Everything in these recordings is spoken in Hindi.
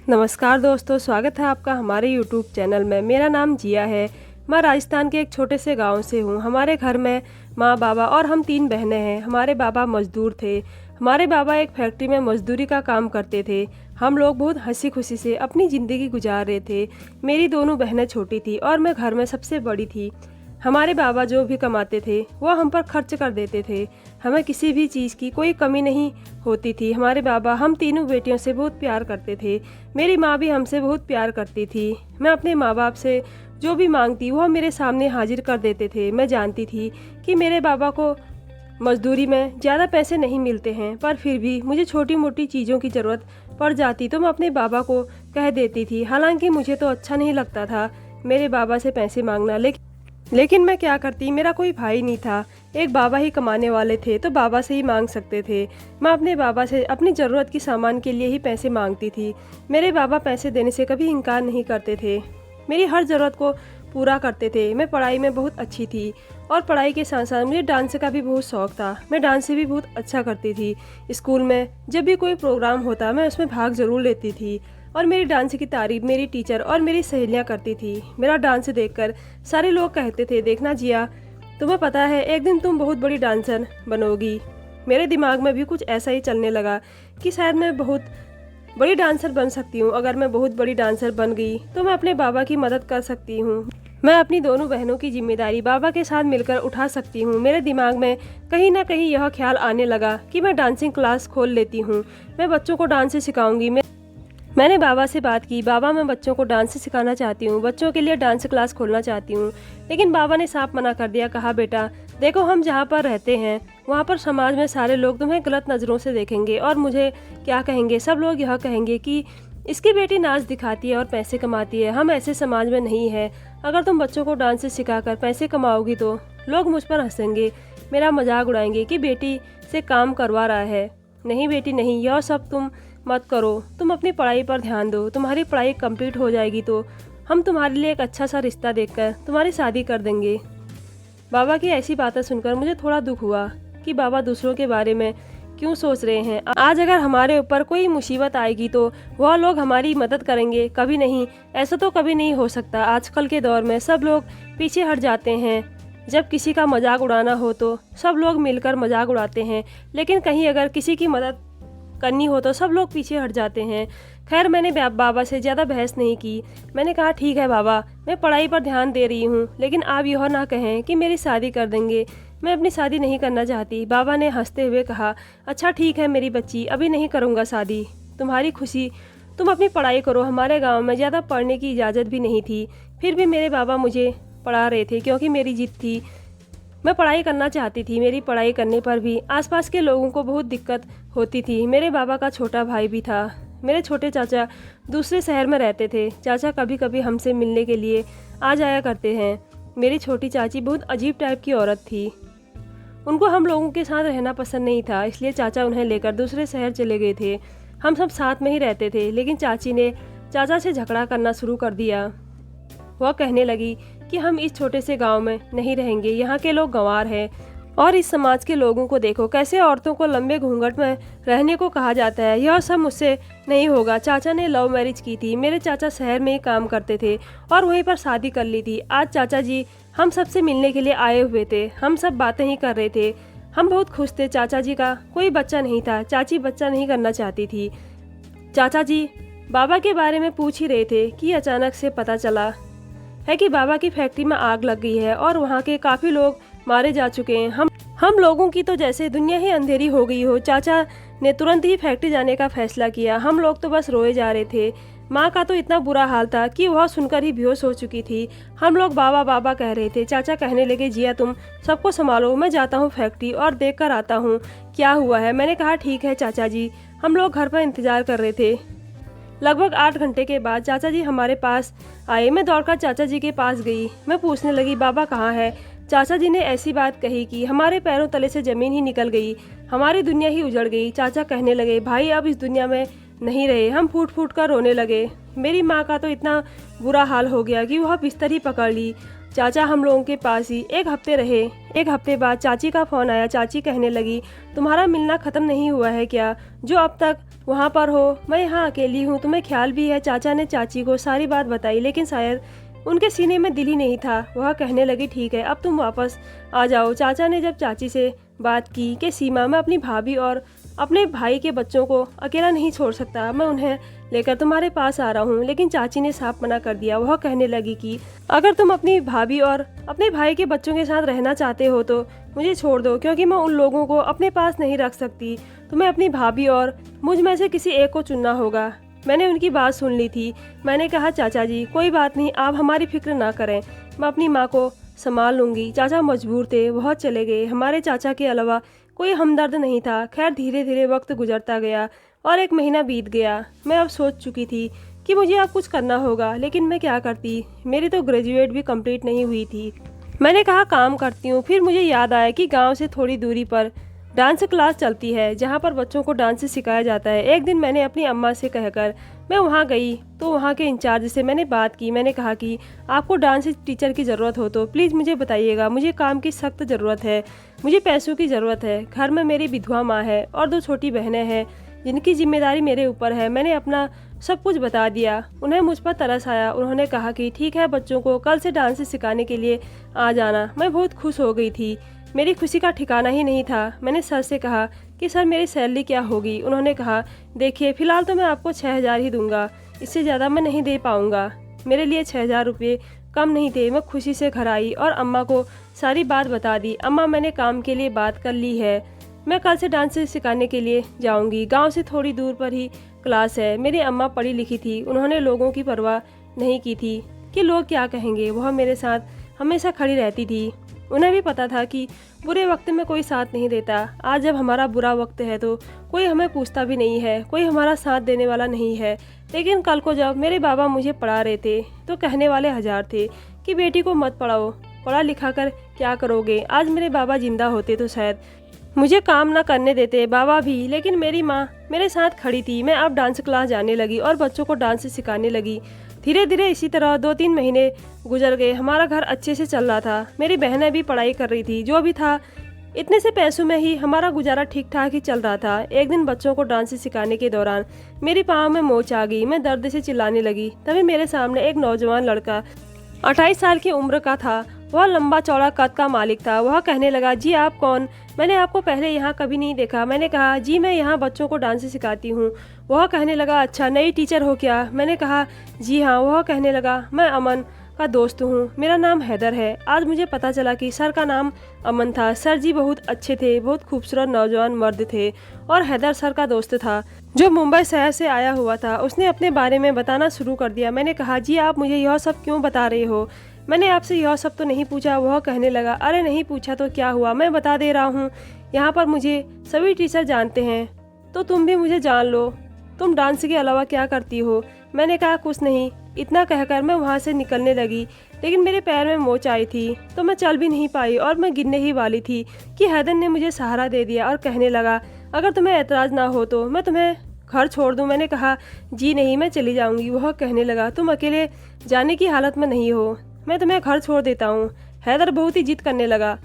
नमस्कार दोस्तों, स्वागत है आपका हमारे YouTube चैनल में। मेरा नाम जिया है। मैं राजस्थान के एक छोटे से गांव से हूं। हमारे घर में माँ, बाबा और हम 3 बहनें हैं। हमारे बाबा मजदूर थे। हमारे बाबा एक फैक्ट्री में मजदूरी का काम करते थे। हम लोग बहुत हंसी खुशी से अपनी ज़िंदगी गुजार रहे थे। मेरी दोनों बहनें छोटी थी और मैं घर में सबसे बड़ी थी। हमारे बाबा जो भी कमाते थे वो हम पर खर्च कर देते थे। हमें किसी भी चीज़ की कोई कमी नहीं होती थी। हमारे बाबा हम तीनों बेटियों से बहुत प्यार करते थे। मेरी माँ भी हमसे बहुत प्यार करती थी। मैं अपने माँ बाप से जो भी मांगती वो मेरे सामने हाजिर कर देते थे। मैं जानती थी कि मेरे बाबा को मजदूरी में ज़्यादा पैसे नहीं मिलते हैं, पर फिर भी मुझे छोटी मोटी चीज़ों की ज़रूरत पड़ जाती तो मैं अपने बाबा को कह देती थी। हालांकि मुझे तो अच्छा नहीं लगता था मेरे बाबा से पैसे मांगना, लेकिन मैं क्या करती, मेरा कोई भाई नहीं था। एक बाबा ही कमाने वाले थे तो बाबा से ही मांग सकते थे। मैं अपने बाबा से अपनी ज़रूरत की सामान के लिए ही पैसे मांगती थी। मेरे बाबा पैसे देने से कभी इनकार नहीं करते थे। मेरी हर ज़रूरत को पूरा करते थे। मैं पढ़ाई में बहुत अच्छी थी और पढ़ाई के साथ साथ मुझे डांस का भी बहुत शौक था। मैं डांस से भी बहुत अच्छा करती थी। स्कूल में जब भी कोई प्रोग्राम होता मैं उसमें भाग ज़रूर लेती थी और मेरी डांस की तारीफ मेरी टीचर और मेरी सहेलियां करती थी। मेरा डांस देखकर सारे लोग कहते थे, देखना जिया, तुम्हें पता है एक दिन तुम बहुत बड़ी डांसर बनोगी। मेरे दिमाग में भी कुछ ऐसा ही चलने लगा कि शायद मैं बहुत बड़ी डांसर बन सकती हूँ। अगर मैं बहुत बड़ी डांसर बन गई तो मैं अपने बाबा की मदद कर सकती हूँ। मैं अपनी दोनों बहनों की जिम्मेदारी बाबा के साथ मिलकर उठा सकती हूँ। मेरे दिमाग में कहीं ना कहीं यह ख्याल आने लगा कि मैं डांसिंग क्लास खोल लेती हूँ। मैं बच्चों को डांस सिखाऊंगी। मैंने बाबा से बात की, बाबा मैं बच्चों को डांस सिखाना चाहती हूँ, बच्चों के लिए डांस क्लास खोलना चाहती हूँ। लेकिन बाबा ने साफ मना कर दिया। कहा, बेटा देखो, हम जहाँ पर रहते हैं वहाँ पर समाज में सारे लोग तुम्हें गलत नज़रों से देखेंगे और मुझे क्या कहेंगे। सब लोग यह कहेंगे कि इसकी बेटी नाच दिखाती है और पैसे कमाती है। हम ऐसे समाज में नहीं है। अगर तुम बच्चों को डांस सिखाकर पैसे कमाओगी तो लोग मुझ पर हंसेंगे, मेरा मजाक उड़ाएंगे कि बेटी से काम करवा रहा है। नहीं बेटी नहीं, यह सब तुम मत करो। तुम अपनी पढ़ाई पर ध्यान दो। तुम्हारी पढ़ाई कंप्लीट हो जाएगी तो हम तुम्हारे लिए एक अच्छा सा रिश्ता देखकर तुम्हारी शादी कर देंगे। बाबा की ऐसी बातें सुनकर मुझे थोड़ा दुख हुआ कि बाबा दूसरों के बारे में क्यों सोच रहे हैं। आज अगर हमारे ऊपर कोई मुसीबत आएगी तो वह लोग हमारी मदद करेंगे? कभी नहीं। ऐसा तो कभी नहीं हो सकता। आजकल के दौर में सब लोग पीछे हट जाते हैं। जब किसी का मजाक उड़ाना हो तो सब लोग मिलकर मजाक उड़ाते हैं, लेकिन कहीं अगर किसी की मदद करनी हो तो सब लोग पीछे हट जाते हैं। खैर, मैंने बाबा से ज़्यादा बहस नहीं की। मैंने कहा, ठीक है बाबा, मैं पढ़ाई पर ध्यान दे रही हूँ, लेकिन आप यह ना कहें कि मेरी शादी कर देंगे। मैं अपनी शादी नहीं करना चाहती। बाबा ने हंसते हुए कहा, अच्छा ठीक है मेरी बच्ची, अभी नहीं करूँगा शादी। तुम्हारी खुशी, तुम अपनी पढ़ाई करो। हमारे गाँव में ज़्यादा पढ़ने की इजाज़त भी नहीं थी, फिर भी मेरे बाबा मुझे पढ़ा रहे थे क्योंकि मेरी जिद थी। मैं पढ़ाई करना चाहती थी। मेरी पढ़ाई करने पर भी आसपास के लोगों को बहुत दिक्कत होती थी। मेरे बाबा का छोटा भाई भी था। मेरे छोटे चाचा दूसरे शहर में रहते थे। चाचा कभी कभी हमसे मिलने के लिए आ जाया करते हैं। मेरी छोटी चाची बहुत अजीब टाइप की औरत थी। उनको हम लोगों के साथ रहना पसंद नहीं था, इसलिए चाचा उन्हें लेकर दूसरे शहर चले गए थे। हम सब साथ में ही रहते थे, लेकिन चाची ने चाचा से झगड़ा करना शुरू कर दिया। वह कहने लगी कि हम इस छोटे से गांव में नहीं रहेंगे, यहाँ के लोग गंवार हैं। और इस समाज के लोगों को देखो, कैसे औरतों को लंबे घूंघट में रहने को कहा जाता है। यह सब मुझसे नहीं होगा। चाचा ने लव मैरिज की थी। मेरे चाचा शहर में ही काम करते थे और वहीं पर शादी कर ली थी। आज चाचा जी हम सबसे मिलने के लिए आए हुए थे। हम सब बातें ही कर रहे थे। हम बहुत खुश थे। चाचा जी का कोई बच्चा नहीं था। चाची बच्चा नहीं करना चाहती थी। चाचा जी बाबा के बारे में पूछ ही रहे थे कि अचानक से पता चला है कि बाबा की फैक्ट्री में आग लग गई है और वहाँ के काफ़ी लोग मारे जा चुके हैं। हम लोगों की तो जैसे दुनिया ही अंधेरी हो गई हो। चाचा ने तुरंत ही फैक्ट्री जाने का फैसला किया। हम लोग तो बस रोए जा रहे थे। माँ का तो इतना बुरा हाल था कि वह सुनकर ही बेहोश हो चुकी थी। हम लोग बाबा बाबा कह रहे थे। चाचा कहने लगे, जिया तुम सबको संभालो, मैं जाता हूँ फैक्ट्री और देख कर आता हूँ क्या हुआ है। मैंने कहा, ठीक है चाचा जी। हम लोग घर पर इंतजार कर रहे थे। लगभग 8 घंटे के बाद चाचा जी हमारे पास आए। मैं दौड़कर चाचा जी के पास गई। मैं पूछने लगी, बाबा कहाँ है? चाचा जी ने ऐसी बात कही कि हमारे पैरों तले से ज़मीन ही निकल गई, हमारी दुनिया ही उजड़ गई। चाचा कहने लगे, भाई अब इस दुनिया में नहीं रहे। हम फूट फूट कर रोने लगे। मेरी माँ का तो इतना बुरा हाल हो गया कि वह बिस्तर ही पकड़ ली। चाचा हम लोगों के पास ही 1 हफ्ते रहे। 1 हफ्ते बाद चाची का फ़ोन आया। चाची कहने लगी, तुम्हारा मिलना ख़त्म नहीं हुआ है क्या, जो अब तक वहाँ पर हो? मैं यहाँ अकेली हूँ, तुम्हें ख्याल भी है? चाचा ने चाची को सारी बात बताई, लेकिन शायद उनके सीने में दिल ही नहीं था। वह कहने लगी, ठीक है अब तुम वापस आ जाओ। चाचा ने जब चाची से बात की कि सीमा, मैं अपनी भाभी और अपने भाई के बच्चों को अकेला नहीं छोड़ सकता, मैं उन्हें लेकर तुम्हारे पास आ रहा हूँ, लेकिन चाची ने साफ मना कर दिया। वह कहने लगी कि अगर तुम अपनी भाभी और अपने भाई के बच्चों के साथ रहना चाहते हो तो मुझे छोड़ दो, क्योंकि मैं उन लोगों को अपने पास नहीं रख सकती। तुम्हें अपनी भाभी और मुझ में से किसी एक को चुनना होगा। मैंने उनकी बात सुन ली थी। मैंने कहा, चाचा जी कोई बात नहीं, आप हमारी फिक्र ना करें, मैं अपनी माँ को संभाल लूँगी। चाचा मजबूर थे, बहुत चले गए। हमारे चाचा के अलावा कोई हमदर्द नहीं था। खैर धीरे धीरे वक्त गुजरता गया और 1 महीना बीत गया। मैं अब सोच चुकी थी कि मुझे अब कुछ करना होगा, लेकिन मैं क्या करती, मेरी तो ग्रेजुएट भी कंप्लीट नहीं हुई थी। मैंने कहा काम करती हूँ। फिर मुझे याद आया कि गांव से थोड़ी दूरी पर डांस क्लास चलती है, जहाँ पर बच्चों को डांस सिखाया जाता है। एक दिन मैंने अपनी अम्मा से कहकर मैं वहाँ गई तो वहाँ के इंचार्ज से मैंने बात की। मैंने कहा कि आपको डांस टीचर की ज़रूरत हो तो प्लीज़ मुझे बताइएगा, मुझे काम की सख्त ज़रूरत है, मुझे पैसों की ज़रूरत है। घर में मेरी विधवा माँ है और 2 छोटी बहनें हैं जिनकी जिम्मेदारी मेरे ऊपर है। मैंने अपना सब कुछ बता दिया। उन्हें मुझ पर तरस आया। उन्होंने कहा कि ठीक है, बच्चों को कल से डांस सिखाने के लिए आ जाना। मैं बहुत खुश हो गई थी, मेरी खुशी का ठिकाना ही नहीं था। मैंने सर से कहा कि सर मेरी सैलरी क्या होगी? उन्होंने कहा, देखिए फ़िलहाल तो मैं आपको 6,000 ही दूंगा, इससे ज़्यादा मैं नहीं दे पाऊँगा। मेरे लिए 6,000 रुपये कम नहीं थे। मैं खुशी से घर आई और अम्मा को सारी बात बता दी। अम्मा, मैंने काम के लिए बात कर ली है, मैं कल से डांस सिखाने के लिए जाऊंगी। गांव से थोड़ी दूर पर ही क्लास है। मेरी अम्मा पढ़ी लिखी थी, उन्होंने लोगों की परवाह नहीं की थी कि लोग क्या कहेंगे। वह मेरे साथ हमेशा खड़ी रहती थी। उन्हें भी पता था कि बुरे वक्त में कोई साथ नहीं देता। आज जब हमारा बुरा वक्त है तो कोई हमें पूछता भी नहीं है, कोई हमारा साथ देने वाला नहीं है। लेकिन कल को जब मेरे बाबा मुझे पढ़ा रहे थे तो कहने वाले 1000 थे कि बेटी को मत पढ़ाओ, पढ़ा लिखा कर क्या करोगे। आज मेरे बाबा जिंदा होते तो शायद मुझे काम ना करने देते बाबा भी, लेकिन मेरी माँ मेरे साथ खड़ी थी। मैं अब डांस क्लास जाने लगी और बच्चों को डांस सिखाने लगी। धीरे धीरे इसी तरह 2-3 महीने गुजर गए। हमारा घर अच्छे से चल रहा था। मेरी बहनें भी पढ़ाई कर रही थी। जो भी था इतने से पैसों में ही हमारा गुजारा ठीक ठाक ही चल रहा था। एक दिन बच्चों को डांस सिखाने के दौरान मेरी पाँव में मोच आ गई। मैं दर्द से चिल्लाने लगी। तभी मेरे सामने एक नौजवान लड़का 28 साल की उम्र का था। वह लंबा चौड़ा कद का मालिक था। वह कहने लगा, जी आप कौन? मैंने आपको पहले यहाँ कभी नहीं देखा। मैंने कहा, जी मैं यहाँ बच्चों को डांस सिखाती हूँ। वह कहने लगा, अच्छा नई टीचर हो क्या? मैंने कहा, जी हाँ। वह कहने लगा, मैं अमन का दोस्त हूँ, मेरा नाम हैदर है। आज मुझे पता चला कि सर का नाम अमन था। सर जी बहुत अच्छे थे, बहुत खूबसूरत नौजवान मर्द थे और हैदर सर का दोस्त था जो मुंबई शहर से आया हुआ था। उसने अपने बारे में बताना शुरू कर दिया। मैंने कहा, जी आप मुझे यह सब क्यों बता रहे हो? मैंने आपसे यह सब तो नहीं पूछा। वह कहने लगा, अरे नहीं पूछा तो क्या हुआ, मैं बता दे रहा हूँ। यहाँ पर मुझे सभी टीचर जानते हैं तो तुम भी मुझे जान लो। तुम डांस के अलावा क्या करती हो? मैंने कहा, कुछ नहीं। इतना कहकर मैं वहाँ से निकलने लगी, लेकिन मेरे पैर में मोच आई थी तो मैं चल भी नहीं पाई और मैं गिरने ही वाली थी कि हैदर ने मुझे सहारा दे दिया और कहने लगा, अगर तुम्हें एतराज़ ना हो तो मैं तुम्हें घर छोड़ दूं। मैंने कहा, जी नहीं, मैं चली जाऊंगी। वह कहने लगा, तुम अकेले जाने की हालत में नहीं हो, मैं तुम्हें घर छोड़ देता हूँ। हैदर बहुत ही जिद करने लगा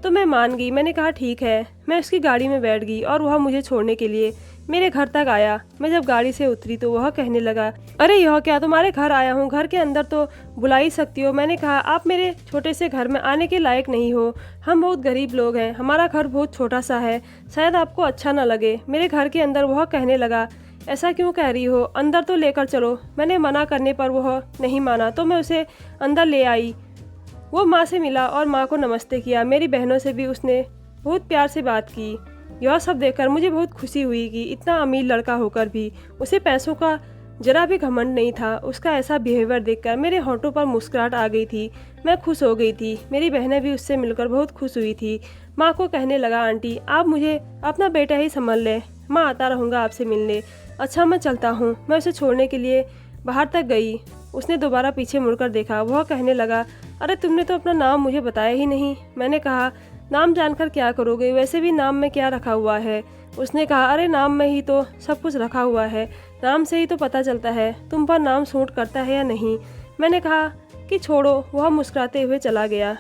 तो मैं मान गई। मैंने कहा, ठीक है। मैं उसकी गाड़ी में बैठ गई और वह मुझे छोड़ने के लिए मेरे घर तक आया। मैं जब गाड़ी से उतरी तो वह कहने लगा, अरे यह क्या, तुम्हारे घर आया हूँ, घर के अंदर तो बुला ही सकती हो। मैंने कहा, आप मेरे छोटे से घर में आने के लायक नहीं हो, हम बहुत गरीब लोग हैं, हमारा घर बहुत छोटा सा है, शायद आपको अच्छा ना लगे। मेरे घर के अंदर वह कहने लगा, ऐसा क्यों कह रही हो, अंदर तो लेकर चलो। मैंने मना करने पर वह नहीं माना तो मैं उसे अंदर ले आई। वो माँ से मिला और माँ को नमस्ते किया। मेरी बहनों से भी उसने बहुत प्यार से बात की। यह सब देखकर मुझे बहुत खुशी हुई कि इतना अमीर लड़का होकर भी उसे पैसों का जरा भी घमंड नहीं था। उसका ऐसा बिहेवियर देखकर मेरे होंठों पर मुस्कुराहट आ गई थी। मैं खुश हो गई थी। मेरी बहनें भी उससे मिलकर बहुत खुश हुई थी। माँ को कहने लगा, आंटी आप मुझे अपना बेटा ही समझ लें, मैं आता रहूँगा आपसे मिलने। अच्छा मैं चलता हूँ। मैं उसे छोड़ने के लिए बाहर तक गई। उसने दोबारा पीछे मुड़कर देखा। वह कहने लगा, अरे तुमने तो अपना नाम मुझे बताया ही नहीं। मैंने कहा, नाम जानकर क्या करोगे, वैसे भी नाम में क्या रखा हुआ है। उसने कहा, अरे नाम में ही तो सब कुछ रखा हुआ है, नाम से ही तो पता चलता है तुम पर नाम सूट करता है या नहीं। मैंने कहा, कि छोड़ो, वह मुस्कुराते हुए चला गया।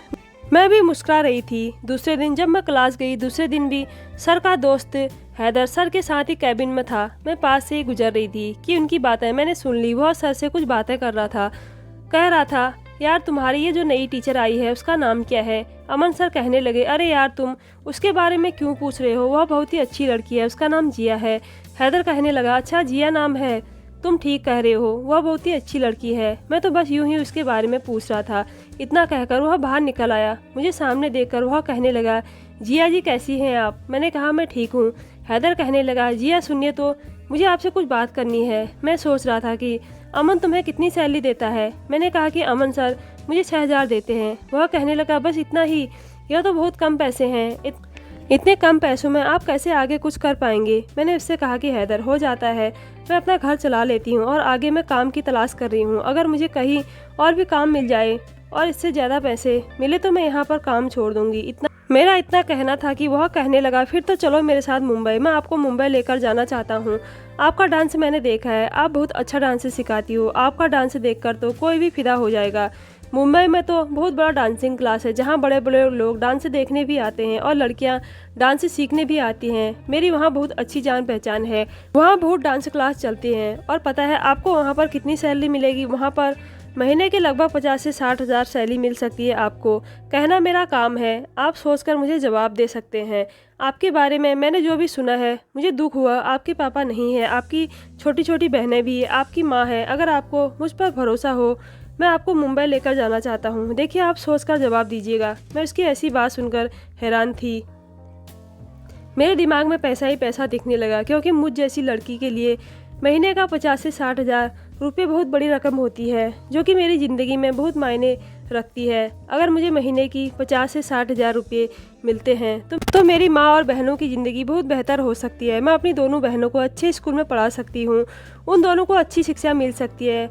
मैं भी मुस्कुरा रही थी। दूसरे दिन जब मैं क्लास गई, दूसरे दिन भी सर का दोस्त हैदर सर के साथ ही कैबिन में था। मैं पास से ही गुजर रही थी कि उनकी बातें मैंने सुन ली। वह सर से कुछ बातें कर रहा था, कह रहा था, यार तुम्हारी ये जो नई टीचर आई है उसका नाम क्या है? अमन सर कहने लगे, अरे यार तुम उसके बारे में क्यों पूछ रहे हो, वह बहुत ही अच्छी लड़की है, उसका नाम जिया है। हैदर कहने लगा, अच्छा जिया नाम है, तुम ठीक कह रहे हो, वह बहुत ही अच्छी लड़की है, मैं तो बस यूं ही उसके बारे में पूछ रहा था। इतना कहकर वह बाहर निकल आया। मुझे सामने देखकर वह कहने लगा, जिया जी कैसी हैं आप? मैंने कहा मैं ठीक हूँ। हैदर कहने लगा, जिया सुनिए तो, मुझे आपसे कुछ बात करनी है। मैं सोच रहा था कि अमन तुम्हें कितनी सैलरी देता है? मैंने कहा कि अमन सर मुझे 6,000 देते हैं। वह कहने लगा, बस इतना ही? यह तो बहुत कम पैसे हैं। इतने कम पैसों में आप कैसे आगे कुछ कर पाएंगे? मैंने उससे कहा कि हैदर हो जाता है, मैं अपना घर चला लेती हूँ और आगे मैं काम की तलाश कर रही हूँ। अगर मुझे कहीं और भी काम मिल जाए और इससे ज़्यादा पैसे मिले तो मैं यहाँ पर काम छोड़ दूँगी। मेरा इतना कहना था कि वह कहने लगा, फिर तो चलो मेरे साथ मुंबई, मैं आपको मुंबई लेकर जाना चाहता हूँ। आपका डांस मैंने देखा है, आप बहुत अच्छा डांस सिखाती हो, आपका डांस देखकर तो कोई भी फिदा हो जाएगा। मुंबई में तो बहुत बड़ा डांसिंग क्लास है जहाँ बड़े बड़े लोग डांस देखने भी आते हैं और लड़कियाँ डांस सीखने भी आती हैं। मेरी वहाँ बहुत अच्छी जान पहचान है, वहाँ बहुत डांस क्लास चलती हैं। और पता है आपको वहाँ पर कितनी सैलरी मिलेगी? वहाँ पर महीने के लगभग 50 से 60,000 सैलरी मिल सकती है आपको। कहना मेरा काम है, आप सोचकर मुझे जवाब दे सकते हैं। आपके बारे में मैंने जो भी सुना है मुझे दुख हुआ। आपके पापा नहीं है, आपकी छोटी छोटी बहनें भी है, आपकी माँ है। अगर आपको मुझ पर भरोसा हो, मैं आपको मुंबई लेकर जाना चाहता हूँ। देखिए आप सोचकर जवाब दीजिएगा। मैं उसकी ऐसी बात सुनकर हैरान थी। मेरे दिमाग में पैसा ही पैसा दिखने लगा, क्योंकि मुझ जैसी लड़की के लिए महीने का 50 से 60,000 रुपये बहुत बड़ी रकम होती है, जो कि मेरी ज़िंदगी में बहुत मायने रखती है। अगर मुझे महीने की 50 से 60,000 रुपये मिलते हैं तो मेरी माँ और बहनों की ज़िंदगी बहुत बेहतर हो सकती है। मैं अपनी दोनों बहनों को अच्छे स्कूल में पढ़ा सकती हूँ, उन दोनों को अच्छी शिक्षा मिल सकती है।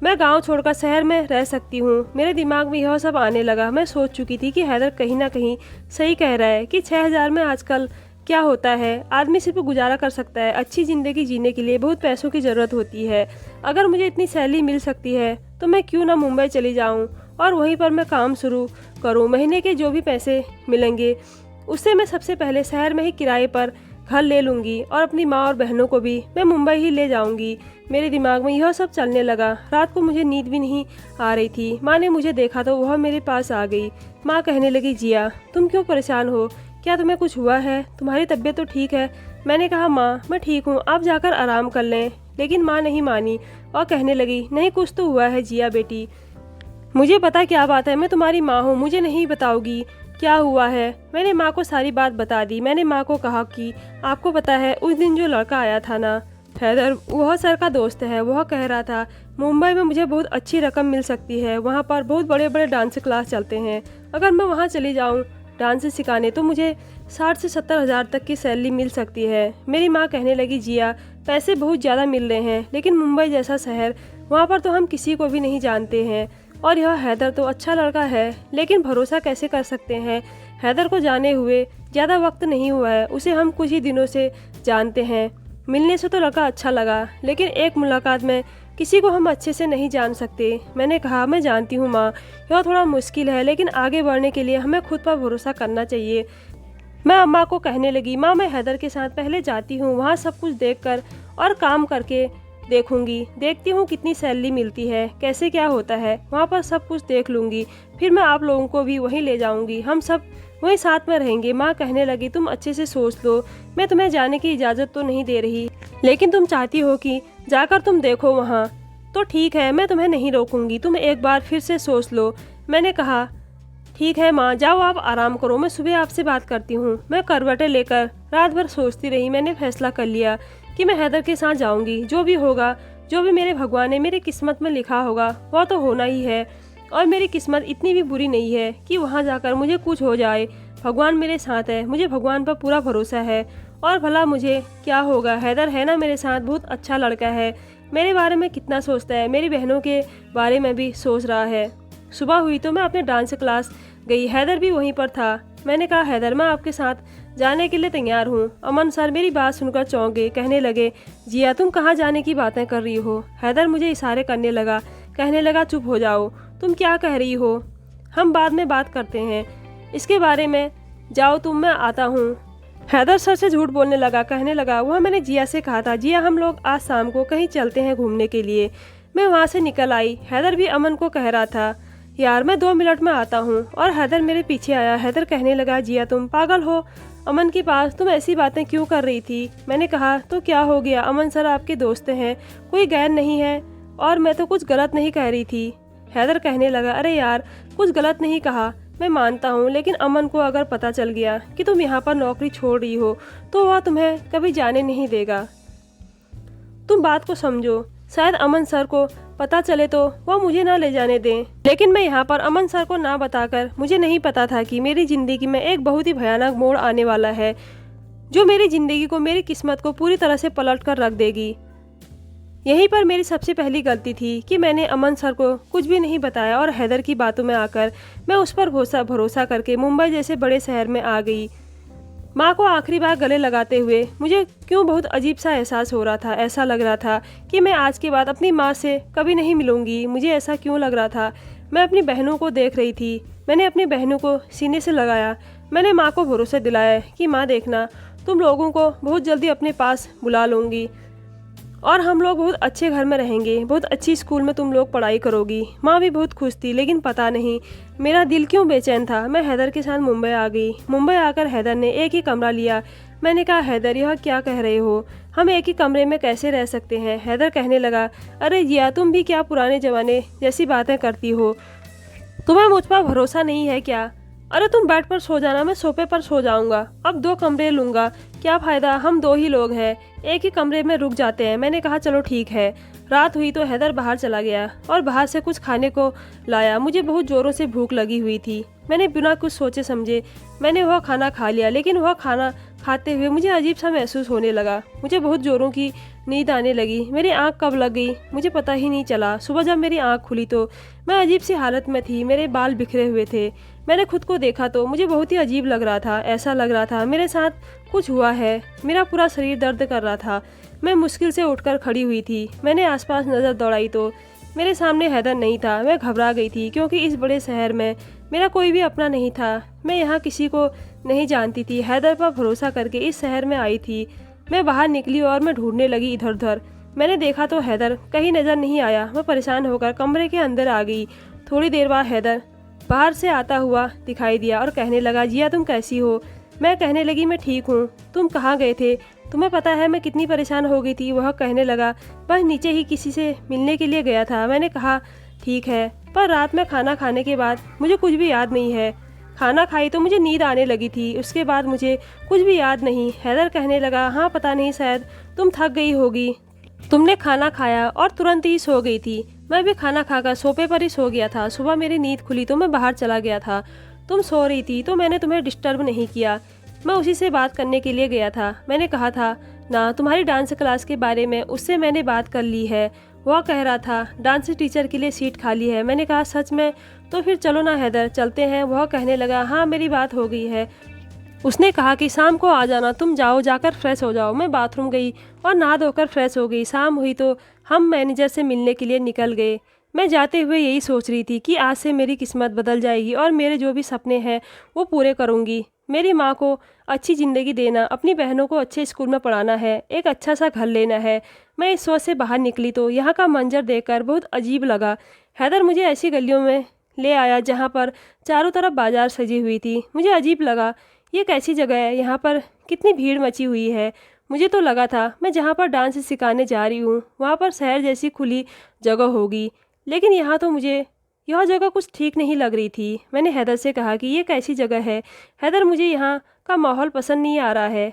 मैं गांव छोड़कर शहर में रह सकती हूँ। मेरे दिमाग में यह सब आने लगा। मैं सोच चुकी थी कि हैदर कहीं ना कहीं सही कह रहा है कि 6,000 में आजकल क्या होता है, आदमी सिर्फ गुजारा कर सकता है। अच्छी ज़िंदगी जीने के लिए बहुत पैसों की ज़रूरत होती है। अगर मुझे इतनी सैलरी मिल सकती है तो मैं क्यों ना मुंबई चली जाऊं और वहीं पर मैं काम शुरू करूं। महीने के जो भी पैसे मिलेंगे उससे मैं सबसे पहले शहर में ही किराए पर घर ले लूँगी और अपनी माँ और बहनों को भी मैं मुंबई ही ले जाऊँगी। मेरे दिमाग में यह सब चलने लगा। रात को मुझे नींद भी नहीं आ रही थी। माँ ने मुझे देखा तो वह मेरे पास आ गई। माँ कहने लगी, जिया तुम क्यों परेशान हो? क्या तुम्हें कुछ हुआ है? तुम्हारी तबीयत तो ठीक है? मैंने कहा, माँ मैं ठीक हूँ, आप जाकर आराम कर लें। लेकिन माँ नहीं मानी और कहने लगी, नहीं कुछ तो हुआ है जिया बेटी, मुझे पता क्या बात है, मैं तुम्हारी माँ हूँ, मुझे नहीं बताओगी क्या हुआ है? मैंने माँ को सारी बात बता दी। मैंने माँ को कहा कि आपको पता है उस दिन जो लड़का आया था ना हैदर, वह सर का दोस्त है। वह कह रहा था मुंबई में मुझे बहुत अच्छी रकम मिल सकती है, वहाँ पर बहुत बड़े बड़े डांस क्लास चलते हैं। अगर मैं वहाँ चली जाऊँ डांस सिखाने तो मुझे 60 से 70,000 तक की सैलरी मिल सकती है। मेरी माँ कहने लगी, जिया पैसे बहुत ज़्यादा मिल रहे हैं, लेकिन मुंबई जैसा शहर, वहाँ पर तो हम किसी को भी नहीं जानते हैं। और यह हैदर तो अच्छा लड़का है, लेकिन भरोसा कैसे कर सकते हैं? हैदर को जाने हुए ज़्यादा वक्त नहीं हुआ है, उसे हम कुछ ही दिनों से जानते हैं। मिलने से तो लड़का अच्छा लगा, लेकिन एक मुलाकात में किसी को हम अच्छे से नहीं जान सकते। मैंने कहा, मैं जानती हूँ माँ, यह थोड़ा मुश्किल है, लेकिन आगे बढ़ने के लिए हमें खुद पर भरोसा करना चाहिए। मैं अम्मा को कहने लगी, माँ मैं हैदर के साथ पहले जाती हूँ, वहाँ सब कुछ देखकर और काम करके देखूंगी, देखती हूँ कितनी सैलरी मिलती है, कैसे क्या होता है, वहाँ पर सब कुछ देख लूँगी। फिर मैं आप लोगों को भी वहीं ले जाऊँगी, हम सब वहीं साथ में रहेंगे। माँ कहने लगी, तुम अच्छे से सोच लो, मैं तुम्हें जाने की इजाज़त तो नहीं दे रही, लेकिन तुम चाहती हो कि जाकर तुम देखो वहाँ, तो ठीक है, मैं तुम्हें नहीं रोकूंगी, तुम एक बार फिर से सोच लो। मैंने कहा, ठीक है माँ, जाओ आप आराम करो, मैं सुबह आपसे बात करती हूँ। मैं करवटें लेकर रात भर सोचती रही। मैंने फैसला कर लिया कि मैं हैदर के साथ जाऊँगी। जो भी होगा, जो भी मेरे भगवान ने मेरी किस्मत में लिखा होगा वह तो होना ही है। और मेरी किस्मत इतनी भी बुरी नहीं है कि वहाँ जाकर मुझे कुछ हो जाए। भगवान मेरे साथ है, मुझे भगवान पर पूरा भरोसा है। और भला मुझे क्या होगा, हैदर है ना मेरे साथ, बहुत अच्छा लड़का है, मेरे बारे में कितना सोचता है, मेरी बहनों के बारे में भी सोच रहा है। सुबह हुई तो मैं अपने डांस क्लास गई। हैदर भी वहीं पर था। मैंने कहा, हैदर मैं आपके साथ जाने के लिए तैयार हूँ। अमन सर मेरी बात सुनकर चौंक गए, कहने लगे, जिया तुम कहाँ जाने की बातें कर रही हो? हैदर मुझे इशारे करने लगा, कहने लगा, चुप हो जाओ, तुम क्या कह रही हो? हम बाद में बात करते हैं इसके बारे में। जाओ तुम, मैं आता हूँ। हैदर सर से झूठ बोलने लगा, कहने लगा वह मैंने जिया से कहा था। जिया, हम लोग आज शाम को कहीं चलते हैं घूमने के लिए। मैं वहाँ से निकल आई। हैदर भी अमन को कह रहा था, यार मैं 2 मिनट में आता हूँ, और हैदर मेरे पीछे आया। हैदर कहने लगा, जिया तुम पागल हो अमन के पास, तुम ऐसी बातें क्यों कर रही थी? मैंने कहा, तो क्या हो गया? अमन सर आपके दोस्त हैं, कोई गैर नहीं है, और मैं तो कुछ गलत नहीं कह रही थी। हैदर कहने लगा, अरे यार कुछ गलत नहीं कहा, मैं मानता हूँ, लेकिन अमन को अगर पता चल गया कि तुम यहाँ पर नौकरी छोड़ रही हो तो वह तुम्हें कभी जाने नहीं देगा। तुम बात को समझो, शायद अमन सर को पता चले तो वह मुझे ना ले जाने दें। लेकिन मैं यहाँ पर अमन सर को ना बताकर, मुझे नहीं पता था कि मेरी ज़िंदगी में एक बहुत ही भयानक मोड़ आने वाला है, जो मेरी ज़िंदगी को, मेरी किस्मत को पूरी तरह से पलट कर रख देगी। यहीं पर मेरी सबसे पहली गलती थी कि मैंने अमन सर को कुछ भी नहीं बताया, और हैदर की बातों में आकर मैं उस पर भरोसा करके मुंबई जैसे बड़े शहर में आ गई। माँ को आखिरी बार गले लगाते हुए मुझे क्यों बहुत अजीब सा एहसास हो रहा था। ऐसा लग रहा था कि मैं आज के बाद अपनी माँ से कभी नहीं मिलूंगी। मुझे ऐसा क्यों लग रहा था? मैं अपनी बहनों को देख रही थी। मैंने अपनी बहनों को सीने से लगाया। मैंने माँ को भरोसा दिलाया कि माँ देखना, तुम लोगों को बहुत जल्दी अपने पास बुला लूँगी, और हम लोग बहुत अच्छे घर में रहेंगे, बहुत अच्छी स्कूल में तुम लोग पढ़ाई करोगी। माँ भी बहुत खुश थी, लेकिन पता नहीं मेरा दिल क्यों बेचैन था। मैं हैदर के साथ मुंबई आ गई। मुंबई आकर हैदर ने एक ही कमरा लिया। मैंने कहा, हैदर यह क्या कह रहे हो? हम एक ही कमरे में कैसे रह सकते हैं? हैदर कहने लगा, अरे जिया तुम भी क्या पुराने ज़माने जैसी बातें करती हो? तुम्हें मुझ पर भरोसा नहीं है क्या? अरे तुम बेड पर सो जाना, मैं सोफे पर सो जाऊंगा। अब 2 कमरे लूंगा, क्या फ़ायदा, हम 2 ही लोग हैं, एक ही कमरे में रुक जाते हैं। मैंने कहा, चलो ठीक है। रात हुई तो हैदर बाहर चला गया और बाहर से कुछ खाने को लाया। मुझे बहुत ज़ोरों से भूख लगी हुई थी। मैंने बिना कुछ सोचे समझे मैंने वह खाना खा लिया, लेकिन वह खाना खाते हुए मुझे अजीब सा महसूस होने लगा। मुझे बहुत ज़ोरों की नींद आने लगी। मेरी आंख कब लग गई मुझे पता ही नहीं चला। सुबह जब मेरी आंख खुली तो मैं अजीब सी हालत में थी। मेरे बाल बिखरे हुए थे। मैंने खुद को देखा तो मुझे बहुत ही अजीब लग रहा था। ऐसा लग रहा था मेरे साथ कुछ हुआ है। मेरा पूरा शरीर दर्द कर रहा था। मैं मुश्किल से उठकर खड़ी हुई थी। मैंने आसपास नज़र दौड़ाई तो मेरे सामने हैदर नहीं था। मैं घबरा गई थी, क्योंकि इस बड़े शहर में मेरा कोई भी अपना नहीं था। मैं यहाँ किसी को नहीं जानती थी। हैदर पर भरोसा करके इस शहर में आई थी। मैं बाहर निकली और मैं ढूंढने लगी इधर उधर। मैंने देखा तो हैदर कहीं नज़र नहीं आया। मैं परेशान होकर कमरे के अंदर आ गई। थोड़ी देर बाद हैदर बाहर से आता हुआ दिखाई दिया और कहने लगा, जिया तुम कैसी हो? मैं कहने लगी, मैं ठीक हूँ। तुम कहाँ गए थे? तुम्हें पता है मैं कितनी परेशान हो गई थी। वह कहने लगा, बस नीचे ही किसी से मिलने के लिए गया था। मैंने कहा, ठीक है, पर रात में खाना खाने के बाद मुझे कुछ भी याद नहीं है। खाना खाई तो मुझे नींद आने लगी थी, उसके बाद मुझे कुछ भी याद नहीं। हैदर कहने लगा, हाँ पता नहीं, शायद तुम थक गई होगी। तुमने खाना खाया और तुरंत ही सो गई थी। मैं भी खाना खाकर सोफे पर ही सो गया था। सुबह मेरी नींद खुली तो मैं बाहर चला गया था। तुम सो रही थी तो मैंने तुम्हें डिस्टर्ब नहीं किया। मैं उसी से बात करने के लिए गया था। मैंने कहा था ना, तुम्हारी डांस क्लास के बारे में उससे मैंने बात कर ली है। वह कह रहा था डांस टीचर के लिए सीट खाली है। मैंने कहा, सच में? तो फिर चलो ना हैदर, चलते हैं। वह कहने लगा, हाँ मेरी बात हो गई है। उसने कहा कि शाम को आ जाना। तुम जाओ, जाकर फ्रेश हो जाओ। मैं बाथरूम गई और नहा धोकर फ्रेश हो गई। शाम हुई तो हम मैनेजर से मिलने के लिए निकल गए। मैं जाते हुए यही सोच रही थी कि आज से मेरी किस्मत बदल जाएगी और मेरे जो भी सपने हैं वो पूरे करूँगी। मेरी माँ को अच्छी ज़िंदगी देना, अपनी बहनों को अच्छे स्कूल में पढ़ाना है, एक अच्छा सा घर लेना है। मैं इस सोच से बाहर निकली तो यहाँ का मंजर देखकर बहुत अजीब लगा। हैदर मुझे ऐसी गलियों में ले आया जहाँ पर चारों तरफ बाजार सजी हुई थी। मुझे अजीब लगा, ये कैसी जगह है? यहाँ पर कितनी भीड़ मची हुई है। मुझे तो लगा था मैं जहाँ पर डांस सिखाने जा रही हूँ वहाँ पर शहर जैसी खुली जगह होगी, लेकिन यहाँ तो मुझे यह जगह कुछ ठीक नहीं लग रही थी। मैंने हैदर से कहा कि ये कैसी जगह है? हैदर, मुझे यहाँ का माहौल पसंद नहीं आ रहा है,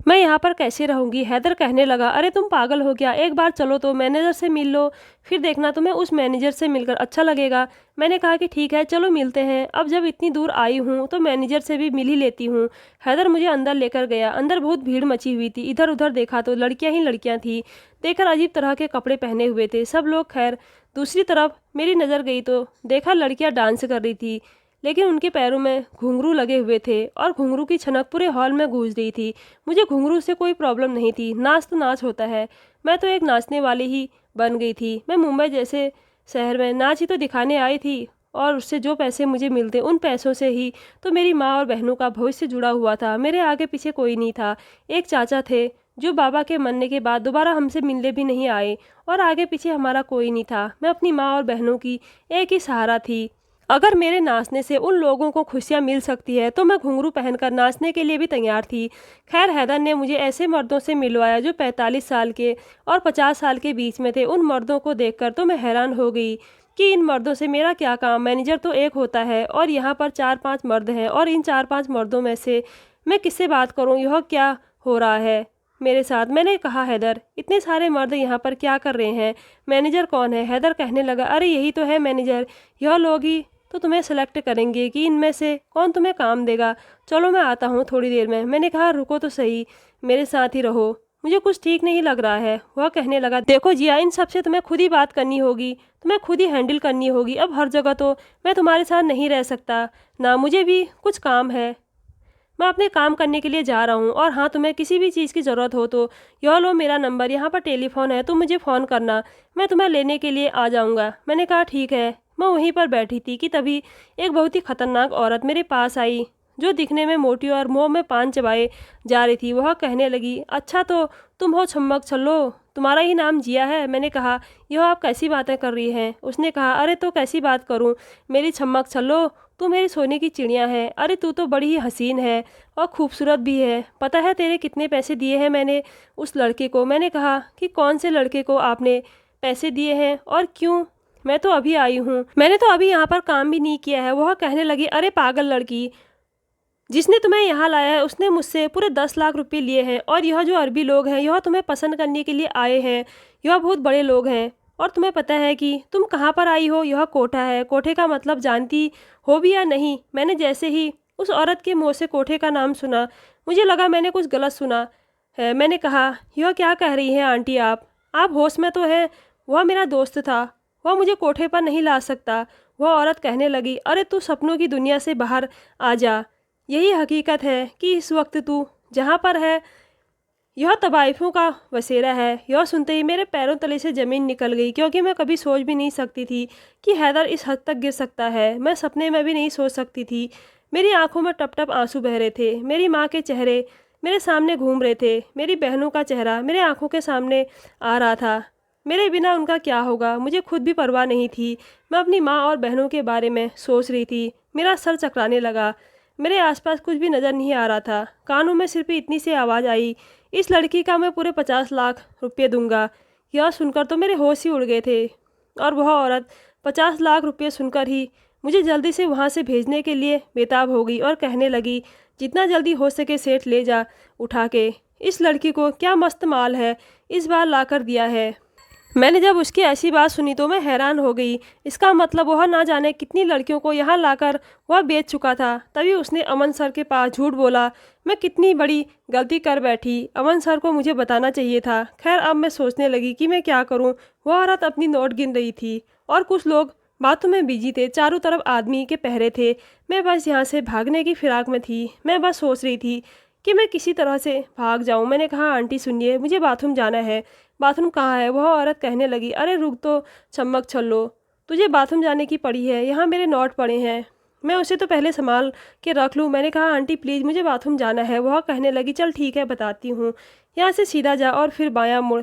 मैं यहाँ पर कैसे रहूँगी? हैदर कहने लगा, अरे तुम पागल हो क्या? एक बार चलो तो मैनेजर से मिल लो, फिर देखना तुम्हें उस मैनेजर से मिलकर अच्छा लगेगा। मैंने कहा कि ठीक है, चलो मिलते हैं। अब जब इतनी दूर आई हूँ तो मैनेजर से भी मिल ही लेती हूँ। हैदर मुझे अंदर लेकर गया। अंदर बहुत भीड़ मची हुई थी। इधर उधर देखा तो लड़कियाँ ही लड़कियाँ थी, देखकर अजीब तरह के कपड़े पहने हुए थे सब लोग। खैर, दूसरी तरफ मेरी नज़र गई तो देखा लड़कियाँ डांस कर रही थी, लेकिन उनके पैरों में घुंघरू लगे हुए थे और घुंघरू की छनक पूरे हॉल में गूंज रही थी। मुझे घुंघरू से कोई प्रॉब्लम नहीं थी, नाच तो नाच होता है। मैं तो एक नाचने वाली ही बन गई थी। मैं मुंबई जैसे शहर में नाच ही तो दिखाने आई थी, और उससे जो पैसे मुझे मिलते उन पैसों से ही तो मेरी माँ और बहनों का भविष्य जुड़ा हुआ था। मेरे आगे पीछे कोई नहीं था। एक चाचा थे जो बाबा के मरने के बाद दोबारा हमसे मिलने भी नहीं आए, और आगे पीछे हमारा कोई नहीं था। मैं अपनी माँ और बहनों की एक ही सहारा थी। अगर मेरे नाचने से उन लोगों को खुशियाँ मिल सकती है तो मैं घुंघरू पहनकर नाचने के लिए भी तैयार थी। खैर, हैदर ने मुझे ऐसे मर्दों से मिलवाया जो 45 साल के और 50 साल के बीच में थे। उन मर्दों को देखकर तो मैं हैरान हो गई कि इन मर्दों से मेरा क्या काम। मैनेजर तो एक होता है और यहाँ पर 4-5 मर्द हैं, और इन 4-5 मर्दों में से मैं किससे बात करूँ? यह क्या हो रहा है मेरे साथ? मैंने कहा, हैदर, इतने सारे मर्द यहाँ पर क्या कर रहे हैं? मैनेजर कौन है? हैदर कहने लगा, अरे यही तो है मैनेजर। यह लोग ही तो तुम्हें सेलेक्ट करेंगे कि इनमें से कौन तुम्हें काम देगा। चलो मैं आता हूँ थोड़ी देर में। मैंने कहा, रुको तो सही, मेरे साथ ही रहो, मुझे कुछ ठीक नहीं लग रहा है। वह कहने लगा, देखो जिया, इन सब से तुम्हें खुद ही बात करनी होगी, तुम्हें खुद ही हैंडल करनी होगी। अब हर जगह तो मैं तुम्हारे साथ नहीं रह सकता ना, मुझे भी कुछ काम है। मैं अपने काम करने के लिए जा रहा हूँ। और हाँ, तुम्हें किसी भी चीज़ की ज़रूरत हो तो यह लो मेरा नंबर, यहाँ पर टेलीफोन है, तुम मुझे फ़ोन करना, मैं तुम्हें लेने के लिए आ जाऊँगा। मैंने कहा, ठीक है। मैं वहीं पर बैठी थी कि तभी एक बहुत ही खतरनाक औरत मेरे पास आई, जो दिखने में मोटी और मुँह में पान चबाए जा रही थी। वह कहने लगी, अच्छा तो तुम हो छम्मक छल्लो, तुम्हारा ही नाम जिया है? मैंने कहा, यह आप कैसी बातें कर रही हैं? उसने कहा, अरे तो कैसी बात करूं मेरी छम्मक छल्लो, तू मेरी सोने की चिड़िया है। अरे तू तो बड़ी ही हसीन है और खूबसूरत भी है। पता है तेरे कितने पैसे दिए हैं मैंने उस लड़के को? मैंने कहा कि कौन से लड़के को आपने पैसे दिए हैं और क्यों? मैं तो अभी आई हूँ, मैंने तो अभी यहाँ पर काम भी नहीं किया है। वह कहने लगी, अरे पागल लड़की, जिसने तुम्हें यहाँ लाया है उसने मुझसे पूरे 10 लाख रुपए लिए हैं, और यह जो अरबी लोग हैं यह तुम्हें पसंद करने के लिए आए हैं। यह बहुत बड़े लोग हैं, और तुम्हें पता है कि तुम कहाँ पर आई हो? यह कोठा है। कोठे का मतलब जानती हो भी या नहीं? मैंने जैसे ही उस औरत के मुँह से कोठे का नाम सुना, मुझे लगा मैंने कुछ गलत सुना है। मैंने कहा, यह क्या कह रही हैं आंटी आप होश में तो हैं? वह मेरा दोस्त था, वह मुझे कोठे पर नहीं ला सकता। वह औरत कहने लगी, अरे तू सपनों की दुनिया से बाहर आ जा। यही हकीकत है कि इस वक्त तू जहाँ पर है यह तवाइफों का बसेरा है। यह सुनते ही मेरे पैरों तले से ज़मीन निकल गई, क्योंकि मैं कभी सोच भी नहीं सकती थी कि हैदर इस हद तक गिर सकता है। मैं सपने में भी नहीं सोच सकती थी। मेरी आंखों में टप टप आंसू बह रहे थे। मेरी माँ के चेहरे मेरे सामने घूम रहे थे। मेरी बहनों का चेहरा मेरे आंखों के सामने आ रहा था। मेरे बिना उनका क्या होगा, मुझे खुद भी परवाह नहीं थी। मैं अपनी माँ और बहनों के बारे में सोच रही थी। मेरा सर चकराने लगा। मेरे आसपास कुछ भी नज़र नहीं आ रहा था। कानों में सिर्फ इतनी सी आवाज़ आई, इस लड़की का मैं पूरे 50 लाख रुपये दूंगा। यह सुनकर तो मेरे होश ही उड़ गए थे, और वह औरत 50 लाख रुपये सुनकर ही मुझे जल्दी से वहाँ से भेजने के लिए बेताब हो गई, और कहने लगी, जितना जल्दी हो सके सेठ ले जा उठा के। इस लड़की को क्या मस्त माल है इस बार ला कर दिया है। मैंने जब उसकी ऐसी बात सुनी तो मैं हैरान हो गई। इसका मतलब वह ना जाने कितनी लड़कियों को यहाँ लाकर वह बेच चुका था। तभी उसने अमन सर के पास झूठ बोला। मैं कितनी बड़ी गलती कर बैठी। अमन सर को मुझे बताना चाहिए था। खैर, अब मैं सोचने लगी कि मैं क्या करूँ। वह औरत अपनी नोट गिन रही थी, और कुछ लोग बातों में बिजी थे। चारों तरफ आदमी के पहरे थे। मैं बस यहाँ से भागने की फिराक में थी। मैं बस सोच रही थी कि मैं किसी तरह से भाग जाऊँ। मैंने कहा, आंटी सुनिए, मुझे बाथरूम जाना है। बाथरूम कहाँ है? वह औरत कहने लगी, अरे रुक तो छम्मक छल्लो, तुझे बाथरूम जाने की पड़ी है, यहाँ मेरे नोट पड़े हैं, मैं उसे तो पहले संभाल के रख लूँ। मैंने कहा, आंटी प्लीज़, मुझे बाथरूम जाना है। वह कहने लगी, चल ठीक है, बताती हूँ, यहाँ से सीधा जा और फिर बायां मुड़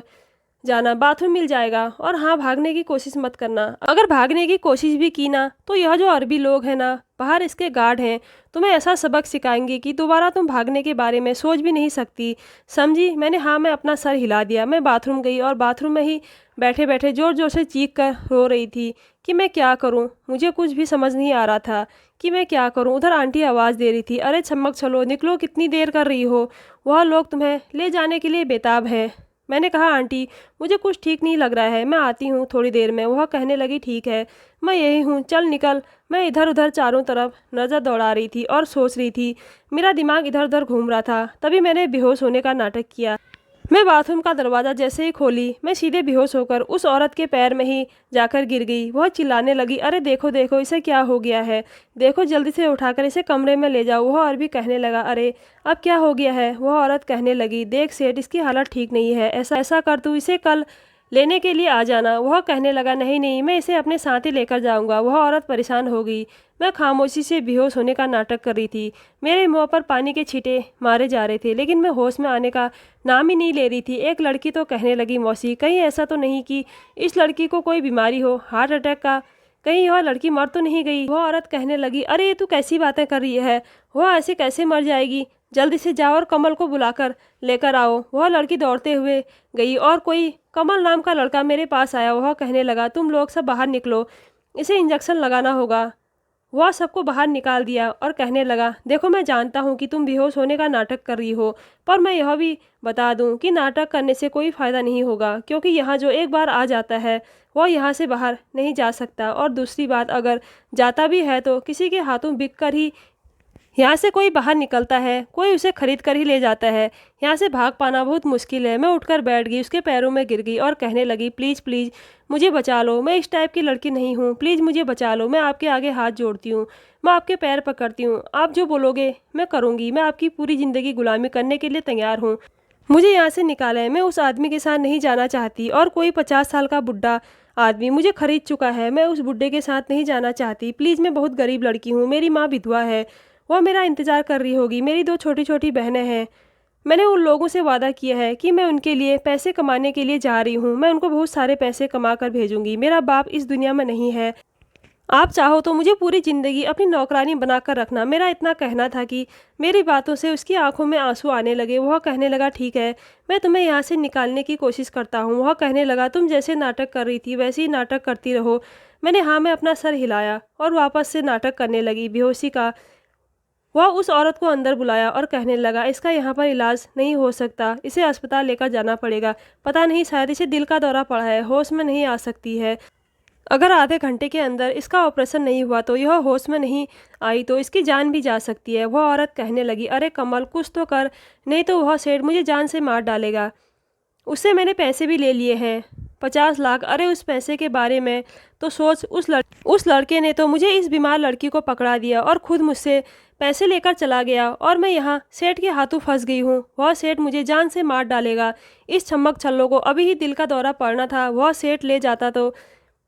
जाना, बाथरूम मिल जाएगा। और हाँ, भागने की कोशिश मत करना। अगर भागने की कोशिश भी की ना तो यह जो अरबी लोग हैं ना, बाहर इसके गार्ड हैं, तुम्हें ऐसा सबक सिखाएंगे कि दोबारा तुम भागने के बारे में सोच भी नहीं सकती, समझी? मैं अपना सर हिला दिया। मैं बाथरूम गई, और बाथरूम में ही बैठे बैठे ज़ोर ज़ोर से चीख कर रो रही थी कि मैं क्या करूं। मुझे कुछ भी समझ नहीं आ रहा था कि मैं क्या करूं। उधर आंटी आवाज़ दे रही थी, अरे छम्मक छलो, निकलो, कितनी देर कर रही हो, वह लोग तुम्हें ले जाने के लिए बेताब है। मैंने कहा, आंटी मुझे कुछ ठीक नहीं लग रहा है, मैं आती हूँ थोड़ी देर में। वह कहने लगी, ठीक है, मैं यही हूँ, चल निकल। मैं इधर उधर चारों तरफ नज़र दौड़ा रही थी और सोच रही थी। मेरा दिमाग इधर उधर घूम रहा था। तभी मैंने बेहोश होने का नाटक किया। मैं बाथरूम का दरवाज़ा जैसे ही खोली, मैं सीधे बेहोश होकर उस औरत के पैर में ही जाकर गिर गई। वह चिल्लाने लगी, अरे देखो देखो, इसे क्या हो गया है, देखो, जल्दी से उठाकर इसे कमरे में ले जाओ। वह और भी कहने लगा, अरे अब क्या हो गया है? वह औरत कहने लगी, देख सेठ, इसकी हालत ठीक नहीं है, ऐसा ऐसा कर, तू इसे कल लेने के लिए आ जाना। वह कहने लगा, नहीं नहीं, मैं इसे अपने साथ ही लेकर जाऊंगा। वह औरत परेशान हो गई। मैं खामोशी से बेहोश होने का नाटक कर रही थी। मेरे मुंह पर पानी के छींटे मारे जा रहे थे, लेकिन मैं होश में आने का नाम ही नहीं ले रही थी। एक लड़की तो कहने लगी, मौसी कहीं ऐसा तो नहीं कि इस लड़की को कोई बीमारी हो, हार्ट अटैक का, कहीं यह लड़की मर तो नहीं गई। वह औरत कहने लगी, अरे ये तू कैसी बातें कर रही है, वह ऐसे कैसे मर जाएगी। जल्दी से जाओ और कमल को बुलाकर लेकर आओ। वह लड़की दौड़ते हुए गई और कोई कमल नाम का लड़का मेरे पास आया। वह कहने लगा, तुम लोग सब बाहर निकलो, इसे इंजेक्शन लगाना होगा। वह सबको बाहर निकाल दिया और कहने लगा, देखो मैं जानता हूँ कि तुम बेहोश होने का नाटक कर रही हो, पर मैं यह भी बता दूँ कि नाटक करने से कोई फ़ायदा नहीं होगा, क्योंकि यहाँ जो एक बार आ जाता है वह यहाँ से बाहर नहीं जा सकता। और दूसरी बात, अगर जाता भी है तो किसी के हाथों बिक कर ही यहाँ से कोई बाहर निकलता है, कोई उसे खरीद कर ही ले जाता है। यहाँ से भाग पाना बहुत मुश्किल है। मैं उठकर बैठ गई, उसके पैरों में गिर गई और कहने लगी, प्लीज़ प्लीज़ मुझे बचा लो, मैं इस टाइप की लड़की नहीं हूँ, प्लीज़ मुझे बचा लो। मैं आपके आगे हाथ जोड़ती हूँ, मैं आपके पैर पकड़ती हूँ, आप जो बोलोगे मैं करूँगी। मैं आपकी पूरी ज़िंदगी गुलामी करने के लिए तैयार हूँ। मुझे यहाँ से निकालें, मैं उस आदमी के साथ नहीं जाना चाहती। और कोई 50 साल का बुढ़ा आदमी मुझे खरीद चुका है, मैं उस बुढ़े के साथ नहीं जाना चाहती। प्लीज़, मैं बहुत गरीब लड़की हूँ, मेरी माँ विधवा है, वह मेरा इंतज़ार कर रही होगी, मेरी 2 छोटी छोटी बहनें हैं। मैंने उन लोगों से वादा किया है कि मैं उनके लिए पैसे कमाने के लिए जा रही हूँ, मैं उनको बहुत सारे पैसे कमा कर भेजूंगी। मेरा बाप इस दुनिया में नहीं है। आप चाहो तो मुझे पूरी ज़िंदगी अपनी नौकरानी बनाकर रखना। मेरा इतना कहना था कि मेरी बातों से उसकी आंखों में आंसू आने लगे। वह कहने लगा, ठीक है, मैं तुम्हें यहाँ से निकालने की कोशिश करता हूँ। वह कहने लगा, तुम जैसे नाटक कर रही थी वैसे ही नाटक करती रहो। मैंने हाँ में अपना सर हिलाया और वापस से नाटक करने लगी बेहोशी का। वह उस औरत को अंदर बुलाया और कहने लगा, इसका यहाँ पर इलाज नहीं हो सकता, इसे अस्पताल लेकर जाना पड़ेगा। पता नहीं, शायद इसे दिल का दौरा पड़ा है, होश में नहीं आ सकती है। अगर आधे घंटे के अंदर इसका ऑपरेशन नहीं हुआ तो यह होश में नहीं आई तो इसकी जान भी जा सकती है। वह औरत कहने लगी, अरे कमल कुछ तो कर, नहीं तो वह सेठ मुझे जान से मार डालेगा। उससे मैंने पैसे भी ले लिए हैं, 50 लाख। अरे उस पैसे के बारे में तो सोच, उस लड़के ने तो मुझे इस बीमार लड़की को पकड़ा दिया और खुद मुझसे पैसे लेकर चला गया और मैं यहाँ सेठ के हाथों फंस गई हूँ। वह सेठ मुझे जान से मार डालेगा। इस छम्मक छल्लों को अभी ही दिल का दौरा पड़ना था, वह सेठ ले जाता तो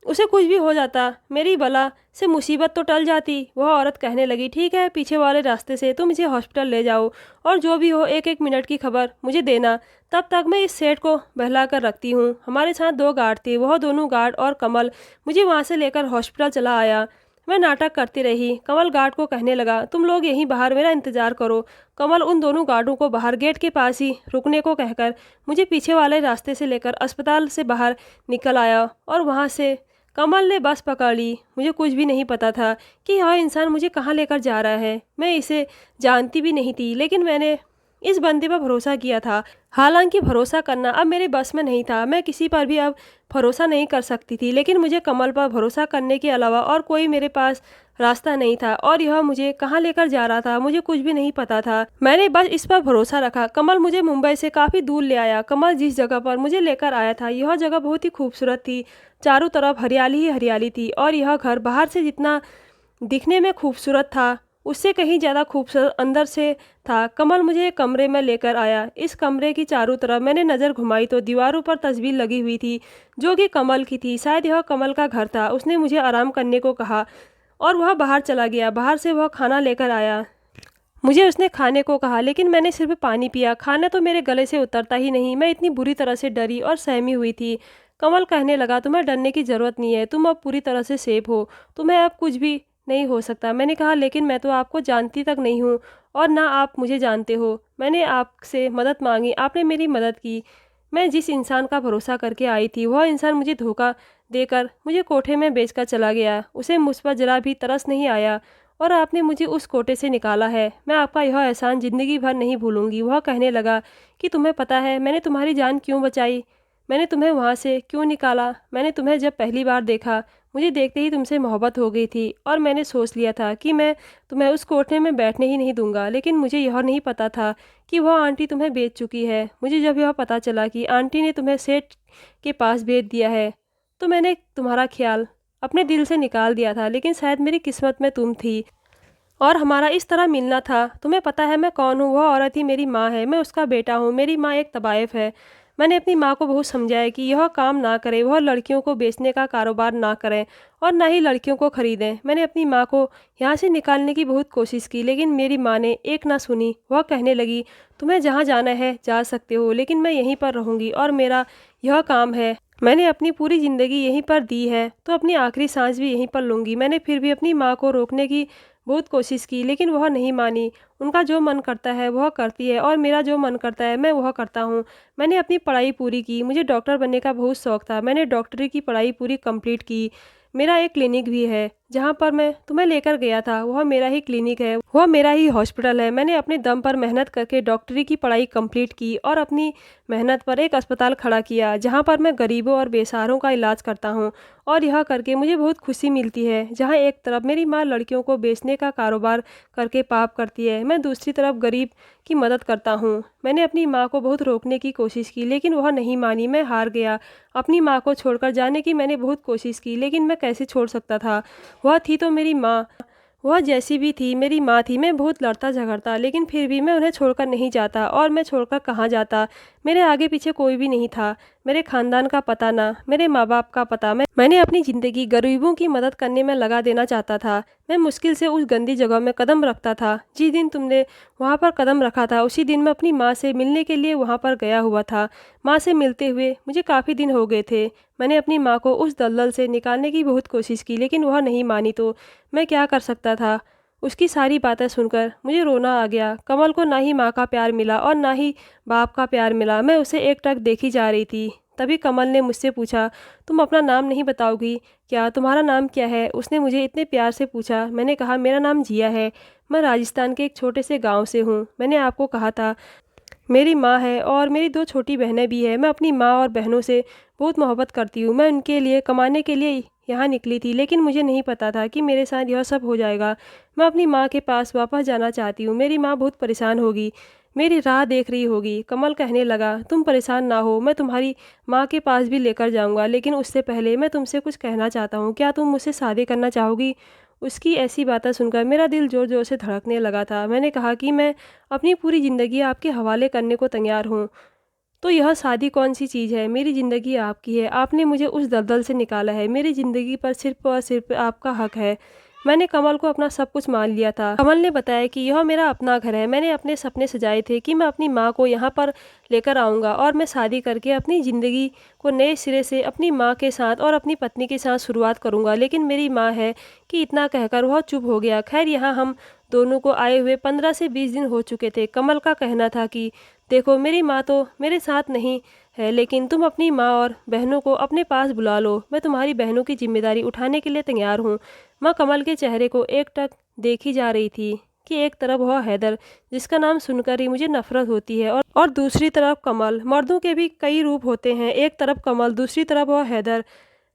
उसे कुछ भी हो जाता, मेरी बला से मुसीबत तो टल जाती। वह औरत कहने लगी, ठीक है, पीछे वाले रास्ते से तुम इसे हॉस्पिटल ले जाओ और जो भी हो 1-1 मिनट की खबर मुझे देना। तब तक मैं इस सेठ को बहला कर रखती हूँ। हमारे साथ 2 गार्ड थे, वह दोनों गार्ड और कमल मुझे वहाँ से लेकर हॉस्पिटल चला आया। मैं नाटक करती रही। कमल गार्ड को कहने लगा, तुम लोग यहीं बाहर मेरा इंतजार करो। कमल उन दोनों गार्डों को बाहर गेट के पास ही रुकने को कहकर मुझे पीछे वाले रास्ते से लेकर अस्पताल से बाहर निकल आया और वहाँ से कमल ने बस पकड़ ली। मुझे कुछ भी नहीं पता था कि यह इंसान मुझे कहाँ लेकर जा रहा है। मैं इसे जानती भी नहीं थी, लेकिन मैंने इस बंदे पर भरोसा किया था। हालांकि भरोसा करना अब मेरे बस में नहीं था, मैं किसी पर भी अब भरोसा नहीं कर सकती थी, लेकिन मुझे कमल पर भरोसा करने के अलावा और कोई मेरे पास रास्ता नहीं था। और यह मुझे कहाँ लेकर जा रहा था मुझे कुछ भी नहीं पता था। मैंने बस इस पर भरोसा रखा। कमल मुझे मुंबई से काफ़ी दूर ले आया। कमल जिस जगह पर मुझे लेकर आया था यह जगह बहुत ही खूबसूरत थी, चारों तरफ हरियाली ही हरियाली थी। और यह घर बाहर से जितना दिखने में खूबसूरत था उससे कहीं ज़्यादा खूबसूरत अंदर से था। कमल मुझे एक कमरे में लेकर आया। इस कमरे की चारों तरफ मैंने नज़र घुमाई तो दीवारों पर तस्वीर लगी हुई थी जो कि कमल की थी। शायद यह कमल का घर था। उसने मुझे आराम करने को कहा और वह बाहर चला गया। बाहर से वह खाना लेकर आया। मुझे उसने खाने को कहा, लेकिन मैंने सिर्फ पानी पिया। खाना तो मेरे गले से उतरता ही नहीं। मैं इतनी बुरी तरह से डरी और सहमी हुई थी। कमल कहने लगा, तुम्हें डरने की ज़रूरत नहीं है, तुम अब पूरी तरह से सेफ हो, तुम्हें अब कुछ भी नहीं हो सकता। मैंने कहा, लेकिन मैं तो आपको जानती तक नहीं हूँ और ना आप मुझे जानते हो। मैंने आपसे मदद मांगी, आपने मेरी मदद की। मैं जिस इंसान का भरोसा करके आई थी वह इंसान मुझे धोखा देकर मुझे कोठे में बेचकर चला गया। उसे मुझ पर जरा भी तरस नहीं आया और आपने मुझे उस कोटे से निकाला है। मैं आपका यह एहसान ज़िंदगी भर नहीं भूलूंगी। वह कहने लगा कि तुम्हें पता है मैंने तुम्हारी जान क्यों बचाई, मैंने तुम्हें वहाँ से क्यों निकाला। मैंने तुम्हें जब पहली बार देखा मुझे देखते ही तुमसे मोहब्बत हो गई थी और मैंने सोच लिया था कि मैं तुम्हें उस कोठे में बैठने ही नहीं दूंगा। लेकिन मुझे यह नहीं पता था कि वह आंटी तुम्हें बेच चुकी है। मुझे जब यह पता चला कि आंटी ने तुम्हें सेठ के पास भेज दिया है तो मैंने तुम्हारा ख्याल अपने दिल से निकाल दिया था। लेकिन शायद मेरी किस्मत में तुम थी और हमारा इस तरह मिलना था। तुम्हें पता है मैं कौन हूँ? वह औरत ही मेरी माँ है, मैं उसका बेटा हूँ। मेरी माँ एक तवाइफ है। मैंने अपनी माँ को बहुत समझाया कि यह काम ना करें, वह लड़कियों को बेचने का कारोबार ना करें और ना ही लड़कियों को खरीदें। मैंने अपनी माँ को यहाँ से निकालने की बहुत कोशिश की, लेकिन मेरी माँ ने एक ना सुनी। वह कहने लगी, तुम्हें जहाँ जाना है जा सकते हो, लेकिन मैं यहीं पर रहूँगी और मेरा यह काम है। मैंने अपनी पूरी ज़िंदगी यहीं पर दी है, तो अपनी आखिरी सांस भी यहीं पर लूँगी। मैंने फिर भी अपनी माँ को रोकने की बहुत कोशिश की, लेकिन वह नहीं मानी। उनका जो मन करता है वह करती है और मेरा जो मन करता है मैं वह करता हूँ। मैंने अपनी पढ़ाई पूरी की, मुझे डॉक्टर बनने का बहुत शौक़ था। मैंने डॉक्टरी की पढ़ाई पूरी कंप्लीट की। मेरा एक क्लिनिक भी है, जहाँ पर मैं तुम्हें लेकर गया था, वह मेरा ही क्लिनिक है, वह मेरा ही हॉस्पिटल है। मैंने अपने दम पर मेहनत करके डॉक्टरी की पढ़ाई कंप्लीट की और अपनी मेहनत पर एक अस्पताल खड़ा किया, जहाँ पर मैं गरीबों और बेसहारों का इलाज करता हूँ। और यह करके मुझे बहुत खुशी मिलती है। जहाँ एक तरफ मेरी माँ लड़कियों को बेचने का कारोबार करके पाप करती है, मैं दूसरी तरफ गरीब की मदद करता हूँ। मैंने अपनी माँ को बहुत रोकने की कोशिश की, लेकिन वह नहीं मानी। मैं हार गया। अपनी माँ को छोड़कर जाने की मैंने बहुत कोशिश की, लेकिन मैं कैसे छोड़ सकता था। वह थी तो मेरी माँ, वह जैसी भी थी मेरी माँ थी। मैं बहुत लड़ता झगड़ता, लेकिन फिर भी मैं उन्हें छोड़कर नहीं जाता। और मैं छोड़कर कहाँ जाता? मेरे आगे पीछे कोई भी नहीं था, मेरे खानदान का पता ना, मेरे माँ बाप का पता। मैंने अपनी ज़िंदगी गरीबों की मदद करने में लगा देना चाहता था। मैं मुश्किल से उस गंदी जगह में कदम रखता था। जिस दिन तुमने वहाँ पर कदम रखा था, उसी दिन मैं अपनी माँ से मिलने के लिए वहाँ पर गया हुआ था। माँ से मिलते हुए मुझे काफ़ी दिन हो गए थे। मैंने अपनी माँ को उस दलदल से निकालने की बहुत कोशिश की, लेकिन वह नहीं मानी। तो मैं क्या कर सकता था? उसकी सारी बातें सुनकर मुझे रोना आ गया। कमल को ना ही माँ का प्यार मिला और ना ही बाप का प्यार मिला। मैं उसे एकटक देखी जा रही थी। तभी कमल ने मुझसे पूछा, तुम अपना नाम नहीं बताओगी क्या? तुम्हारा नाम क्या है? उसने मुझे इतने प्यार से पूछा। मैंने कहा, मेरा नाम जिया है, मैं राजस्थान के एक छोटे से गांव से हूँ। मैंने आपको कहा था मेरी माँ है और मेरी दो छोटी बहनें भी हैं। मैं अपनी माँ और बहनों से बहुत मोहब्बत करती हूँ। मैं उनके लिए कमाने के लिए यहाँ निकली थी, लेकिन मुझे नहीं पता था कि मेरे साथ यह सब हो जाएगा। मैं अपनी माँ के पास वापस जाना चाहती हूँ। मेरी माँ बहुत परेशान होगी, मेरी राह देख रही होगी। कमल कहने लगा, तुम परेशान ना हो, मैं तुम्हारी माँ के पास भी लेकर जाऊँगा, लेकिन उससे पहले मैं तुमसे कुछ कहना चाहता हूँ। क्या तुम मुझसे शादी करना चाहोगी? उसकी ऐसी बातें सुनकर मेरा दिल ज़ोर ज़ोर से धड़कने लगा था। मैंने कहा कि मैं अपनी पूरी ज़िंदगी आपके हवाले करने को तैयार हूँ। तो यह शादी कौन सी चीज़ है? मेरी ज़िंदगी आपकी है, आपने मुझे उस दलदल से निकाला है। मेरी ज़िंदगी पर सिर्फ और सिर्फ आपका हक है। मैंने कमल को अपना सब कुछ मान लिया था। कमल ने बताया कि यह मेरा अपना घर है। मैंने अपने सपने सजाए थे कि मैं अपनी माँ को यहाँ पर लेकर आऊँगा और मैं शादी करके अपनी ज़िंदगी को नए सिरे से अपनी माँ के साथ और अपनी पत्नी के साथ शुरुआत करूँगा। लेकिन मेरी माँ है कि इतना कहकर वह चुप हो गया। खैर, यहाँ हम दोनों को आए हुए 15 से 20 दिन हो चुके थे। कमल का कहना था कि देखो, मेरी माँ तो मेरे साथ नहीं है, लेकिन तुम अपनी माँ और बहनों को अपने पास बुला लो। मैं तुम्हारी बहनों की जिम्मेदारी उठाने के लिए तैयार हूँ। माँ कमल के चेहरे को एकटक देखी जा रही थी कि एक तरफ वह हैदर, जिसका नाम सुनकर ही मुझे नफरत होती है, और दूसरी तरफ कमल। मर्दों के भी कई रूप होते हैं, एक तरफ कमल, दूसरी तरफ वह हैदर।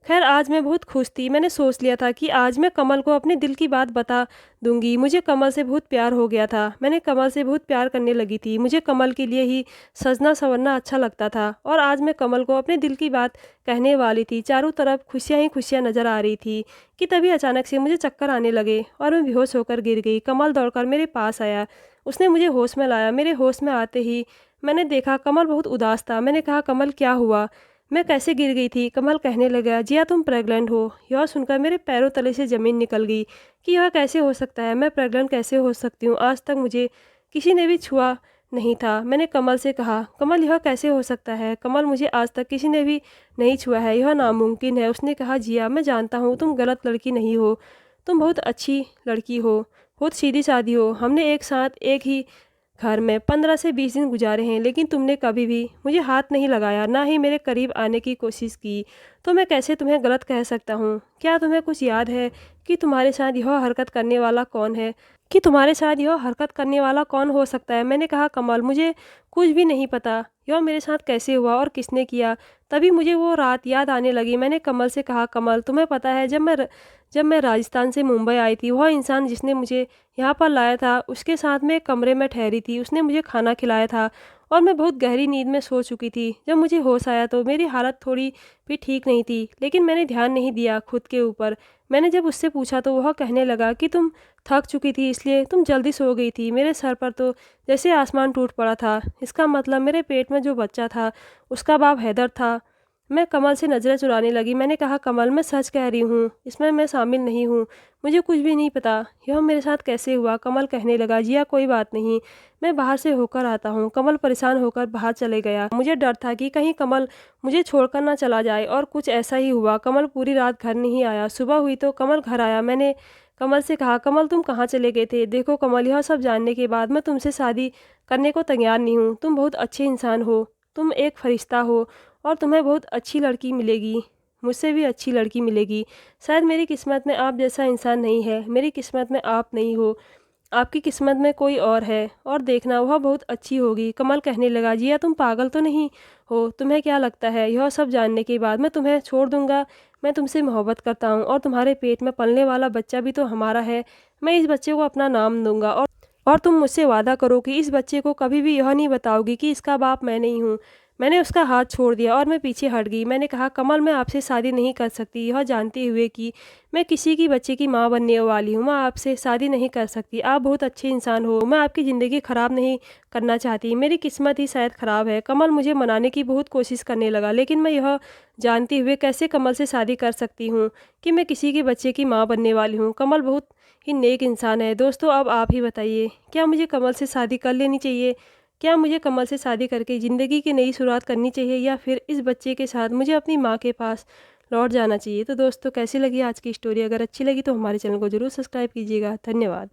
खैर, आज मैं बहुत खुश थी। मैंने सोच लिया था कि आज मैं कमल को अपने दिल की बात बता दूंगी। मुझे कमल से बहुत प्यार हो गया था। मैंने कमल से बहुत प्यार करने लगी थी। मुझे कमल के लिए ही सजना संवरना अच्छा लगता था और आज मैं कमल को अपने दिल की बात कहने वाली थी। चारों तरफ खुशियाँ ही खुशियाँ नज़र आ रही थी कि तभी अचानक से मुझे चक्कर आने लगे और मैं बेहोश होकर गिर गई। कमल दौड़कर मेरे पास आया, उसने मुझे होश में लाया। मेरे होश में आते ही मैंने देखा कमल बहुत उदास था। मैंने कहा, कमल क्या हुआ? मैं कैसे गिर गई थी? कमल कहने लगा, जिया तुम प्रेग्नेंट हो। यह सुनकर मेरे पैरों तले से ज़मीन निकल गई कि यह कैसे हो सकता है? मैं प्रेग्नेंट कैसे हो सकती हूँ? आज तक मुझे किसी ने भी छुआ नहीं था। मैंने कमल से कहा, कमल यह कैसे हो सकता है? कमल, मुझे आज तक किसी ने भी नहीं छुआ है, यह नामुमकिन है। उसने कहा, जिया मैं जानता हूँ तुम गलत लड़की नहीं हो, तुम बहुत अच्छी लड़की हो, बहुत सीधी सादी हो। हमने एक साथ एक ही घर में 15 से 20 दिन गुजारे हैं, लेकिन तुमने कभी भी मुझे हाथ नहीं लगाया, ना ही मेरे करीब आने की कोशिश की। तो मैं कैसे तुम्हें गलत कह सकता हूँ? क्या तुम्हें कुछ याद है कि तुम्हारे साथ यह हरकत करने वाला कौन है? कि तुम्हारे साथ यह हरकत करने वाला कौन हो सकता है? मैंने कहा, कमल मुझे कुछ भी नहीं पता, यह मेरे साथ कैसे हुआ और किसने किया। तभी मुझे वो रात याद आने लगी। मैंने कमल से कहा, कमल तुम्हें पता है, जब मैं राजस्थान से मुंबई आई थी, वह इंसान जिसने मुझे यहाँ पर लाया था, उसके साथ मैं एक कमरे में ठहरी थी। उसने मुझे खाना खिलाया था और मैं बहुत गहरी नींद में सो चुकी थी। जब मुझे होश आया तो मेरी हालत थोड़ी भी ठीक नहीं थी, लेकिन मैंने ध्यान नहीं दिया खुद के ऊपर। मैंने जब उससे पूछा तो वह कहने लगा कि तुम थक चुकी थी इसलिए तुम जल्दी सो गई थी। मेरे सर पर तो जैसे आसमान टूट पड़ा था। इसका मतलब मेरे पेट में जो बच्चा था उसका बाप हैदर था। मैं कमल से नज़रें चुराने लगी। मैंने कहा, कमल, मैं सच कह रही हूँ, इसमें मैं शामिल नहीं हूँ। मुझे कुछ भी नहीं पता यह मेरे साथ कैसे हुआ। कमल कहने लगा, जिया कोई बात नहीं, मैं बाहर से होकर आता हूँ। कमल परेशान होकर बाहर चले गया। मुझे डर था कि कहीं कमल मुझे छोड़कर ना चला जाए, और कुछ ऐसा ही हुआ। कमल पूरी रात घर नहीं आया। सुबह हुई तो कमल घर आया। मैंने कमल से कहा, कमल तुम कहाँ चले गए थे? देखो कमल, यह सब जानने के बाद मैं तुमसे शादी करने को तैयार नहीं हूँ। तुम बहुत अच्छे इंसान हो, तुम एक फरिश्ता हो, और तुम्हें बहुत अच्छी लड़की मिलेगी, मुझसे भी अच्छी लड़की मिलेगी। शायद मेरी किस्मत में आप जैसा इंसान नहीं है। मेरी किस्मत में आप नहीं हो, आपकी किस्मत में कोई और है, और देखना वह बहुत अच्छी होगी। कमल कहने लगा, जिया तुम पागल तो नहीं हो? तुम्हें क्या लगता है यह सब जानने के बाद मैं तुम्हें छोड़ दूंगा? मैं तुमसे मोहब्बत करता हूँ, और तुम्हारे पेट में पलने वाला बच्चा भी तो हमारा है। मैं इस बच्चे को अपना नाम दूंगा, और तुम मुझसे वादा करो कि इस बच्चे को कभी भी यह नहीं बताओगी कि इसका बाप मैं नहीं हूँ। मैंने उसका हाथ छोड़ दिया और मैं पीछे हट गई। मैंने कहा, कमल, मैं आपसे शादी नहीं कर सकती। यह जानते हुए कि मैं किसी की बच्चे की माँ बनने वाली हूँ, मैं आपसे शादी नहीं कर सकती। आप बहुत अच्छे इंसान हो, मैं आपकी ज़िंदगी ख़राब नहीं करना चाहती। मेरी किस्मत ही शायद ख़राब है। कमल मुझे मनाने की बहुत कोशिश करने लगा, लेकिन मैं यह जानते हुए कैसे कमल से शादी कर सकती हूँ कि मैं किसी के बच्चे की माँ बनने वाली हूँ। कमल बहुत ही नेक इंसान है। दोस्तों, अब आप ही बताइए, क्या मुझे कमल से शादी कर लेनी चाहिए? क्या मुझे कमल से शादी करके ज़िंदगी की नई शुरुआत करनी चाहिए, या फिर इस बच्चे के साथ मुझे अपनी माँ के पास लौट जाना चाहिए? तो दोस्तों, कैसी लगी आज की स्टोरी? अगर अच्छी लगी तो हमारे चैनल को ज़रूर सब्सक्राइब कीजिएगा। धन्यवाद।